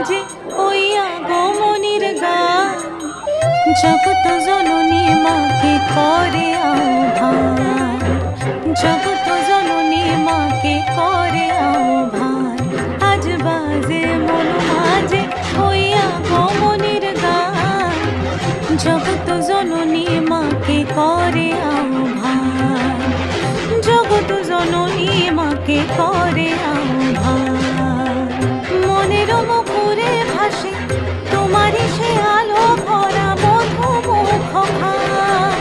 মাঝে হইয়া গোমনির গান, জগত জননী মাকে করে আহ্বান, জগত জননী মাকে করে আহ্বান। আজ বাজে মন মাঝে হইয়া গোমনির গান, জগত জননী মাকে করে আহ্বান, জগত জননী মাকে করে আহ্বান। মনের মুখরে ভাসে তোমারই সে আলো ভরা মধু মুখ খান,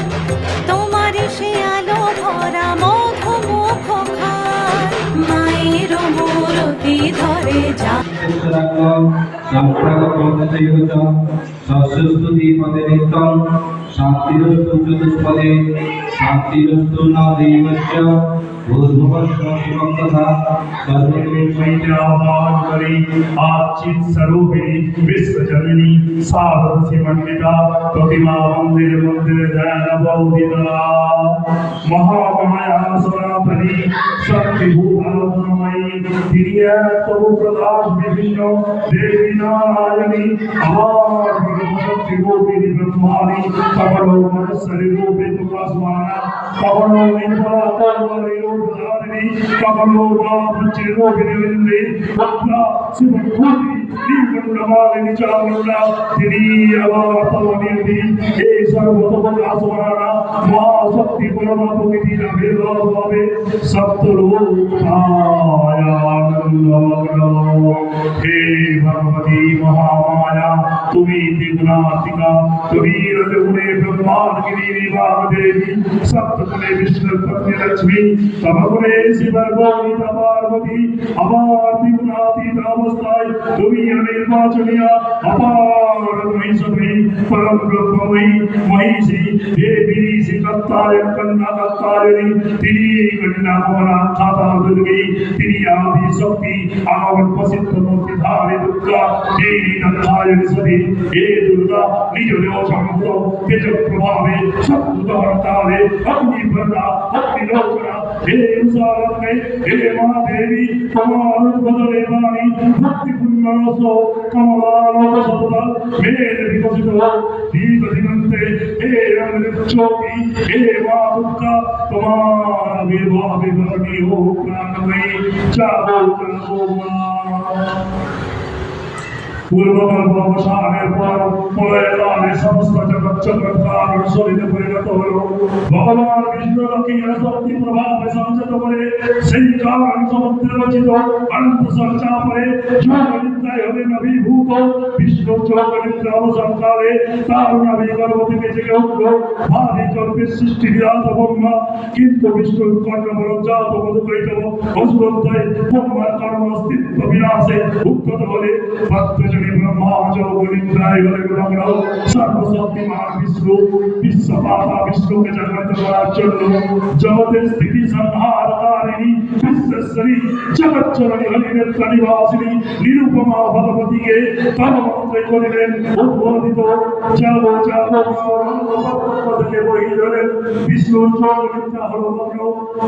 তোমারই সে আলো ভরা মধু মুখ খান। মায়ের মূরতি ধরে যা ষষ্ঠস্তুতি পদে নিত্যং শান্তিরস্তু চতুষ্পদে শান্তিরস্তু না দেবস্য ভূর্ভুবস্য শিবং তথা সর্বদেবৈতে আহ্বান করি। আচিত স্বরূপিণী বিশ্বজননী সারথি মণ্ডিতা প্রতিমা মন্দির মন্দিরে ধ্যান বৌদিতা মহামায়া সনাতনী শক্তি ভূতাত্মময়ী তিনি এক তবু প্রকাশ বিভিন্ন দেবী নারায়ণী আমার শক্তি রূপিণী ব্রহ্মাণী সকল মনুষ্যের রূপে প্রকাশমানা সকল নির্মলা কর্মণী রূপধারিণী সকল মহাপুঞ্চের রূপিণী ভদ্রা শিবভূতি নির্মণ্ডমালিনী চামুণ্ডা তিনি আমার তমনিধি এই সর্বতপ্রকাশমানা মহাশক্তি পরমা প্রকৃতি আবির্ভাব হবে সপ্তরূপায়ানন্দমগ্ন। হে ভগবতী মহামায়া তুমি ত্রিগুণাত্মিকা, তুমি রজগুণে ব্রহ্মাণ্ডগিরি বিভাগ দেবী, সপ্তগুণে বিষ্ণুর পত্নী লক্ষ্মী, তমগুণে শিবর গৌরীতা পার্বতী। আমার ত্রিগুণাতীত অবস্থায় তুমি অনির্বাচনীয় অপার মহিষী পরম ব্রহ্মময়ী মহিষী দেবী শ্রীকর্তায়ন কন্যা কর্তায়নী তিনি কন্যা কমলা খাতা দুর্গী তিনি আদি শক্তি আমার প্রসিদ্ধ মূর্তি ধারে দুর্গা দেবী দত্তায়নী সতী। হে দুর্গা নিজ দেহ সমস্ত তেজ প্রভাবে শত্রুত হরতারে অগ্নিভরা অগ্নিলোচনা হে উষারত্নে হে মা দেবী তোমার উদ্বোধনে বাণী ভক্তিপূর্ণ রস কমলালোক সততা মেদ বিকশিত দীর্ঘদিগন্তে হে অমৃত জ্যোতি হে মা দুর্গা তোমার আবির্ভাবে ধরণী হোক প্রাণময়ী যাবো যাবো মা। পূর্বকল্প অবসানের পর প্রলয়কালে সমস্ত জগৎ চক্রকার শরীরে পরিণত হল। ভগবান বিষ্ণু লক্ষ্মী শক্তি প্রভাবে সংযত করে সেই কারণ সমুদ্রে রচিত অনন্ত সঞ্চাপরে যোগনিদ্রায় হলেন অভিভূত। বিষ্ণু যোগনিদ্রা অবসরকালে তার নাভি গর্ভ থেকে জেগে উঠল ভারী কল্পের সৃষ্টি বিরাট ব্রহ্মা। কিন্তু বিষ্ণুর কর্ণবরজাত মধুকৈটব অসুরোদ্দয় ব্রহ্মার কর্ম অস্তিত্ব বিনাশে উদ্গত হলে ব্রহ্মা যোগনিদ্রায় হলেন লগ্ন। সর্বশক্তিমান বিষ্ণু বিশ্বমাতা বিষ্ণুকে জাগ্রত করার জন্য জগতের স্থিতি সংহারকারিণী বিশ্বেশ্বরী জগজ্জননী হরিনেত্রা নিবাসিনী নিরুপমা ভগবতীকে তন্মন্ত্রে করিলেন উদ্বোধিত। যাব যাব থেকে বহি ধরেন বিষ্ণুর যোগনিদ্রা হল লগ্ন।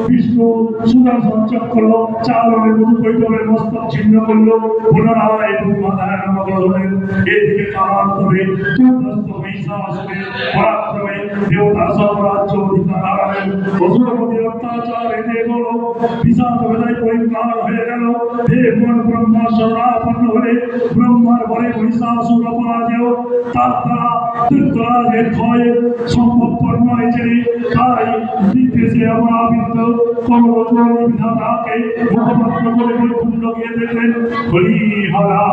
বিষ্ণু সুদর্শন চক্র চালনে মধুকৈটবের মস্তক ছিন্ন করল। পুনরায় ব্রহ্মাদায় নমঃ হলেন। এদিকে কামান্তরে চতুর্দশ মহিষাসুরে পরাক্রমে দেবতা সাম্রাজ্য অধিকার হারালেন। অসুরপতি অত্যাচারে দেবল বিষাদ বেলায় পরিত্রাণ হয়ে গেল। দেবগণ ব্রহ্মা শরণাপন্ন হলে ব্রহ্মার বলে মহিষাসুর অপরাজেয়। তার দ্বারা তীর্থরাজের ক্ষয় সম্ভবপর নয় যে, তাই বিদ্বেষে অবরাবিত কর্মচরী বিধাতাকে মুখপাত্র করে বৈকুণ্ঠ গিয়ে দেখলেন। হরিহরা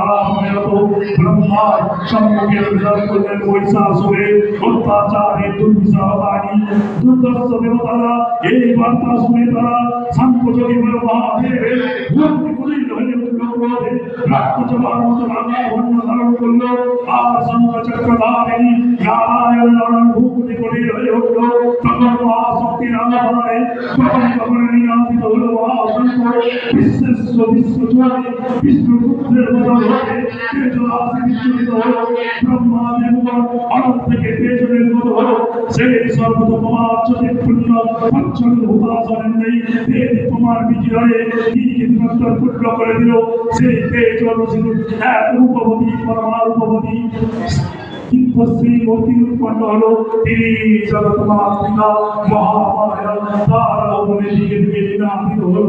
ব্রহ্মার সম্মুখে অভিযান করলেন মহিষাসুরে। অত্যাচারে দুর্বিষহ বাণী দুর্দর্শ দেবতারা এই বার্তা শুনে তারা সাংখ্যযোগী বলে মহাদেবের ভক্তি কুলীন হয়ে উঠল ক্রোধে। রক্তজমার মতো রাঙা বর্ণ ধারণ করল। আর শঙ্খ চক্রধারিণী নারায়ণ নারায়ণ ভূপতি কুলীন হয়ে উঠল। তখন মহাশক্তির আরাধনায় কখন কখন নিয়ামিত হল মহাশঙ্কর। বিশ্বেশ্বর বিশ্বজোড়ে বিষ্ণুপুত্রের বদল হতে তেজরাশি বিচ্ছুরিত হলো ব্রহ্মা দেবগণ অনন্ত থেকে তেজ নির্গত হলো সেই সর্বতমাচ্যতে পুণ্য পঞ্চম ভূতাসনের নেই তেজ প্রমাণ বিজয়ে কি নিরন্তর পূর্ণ করে দিল সেই তেজ রসিল এক রূপবতী পরমারূপবতী দিব্যশ্রী মূর্তি উৎপন্ন হলো তিনি জগৎমাতৃকা মহামায়া তারা বলে দিকে দিকে দিনাতীত হলো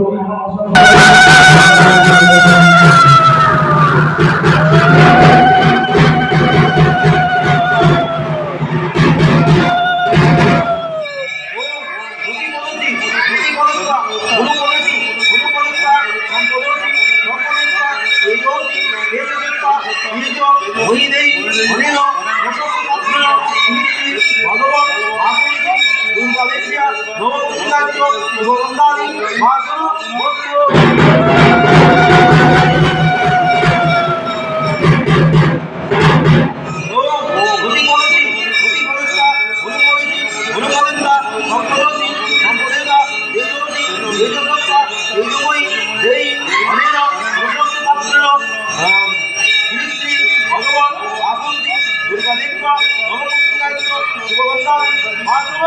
দুর্গা দেবতা নবমূর্তি গায়ত্রী শুভবন্ধন মাধব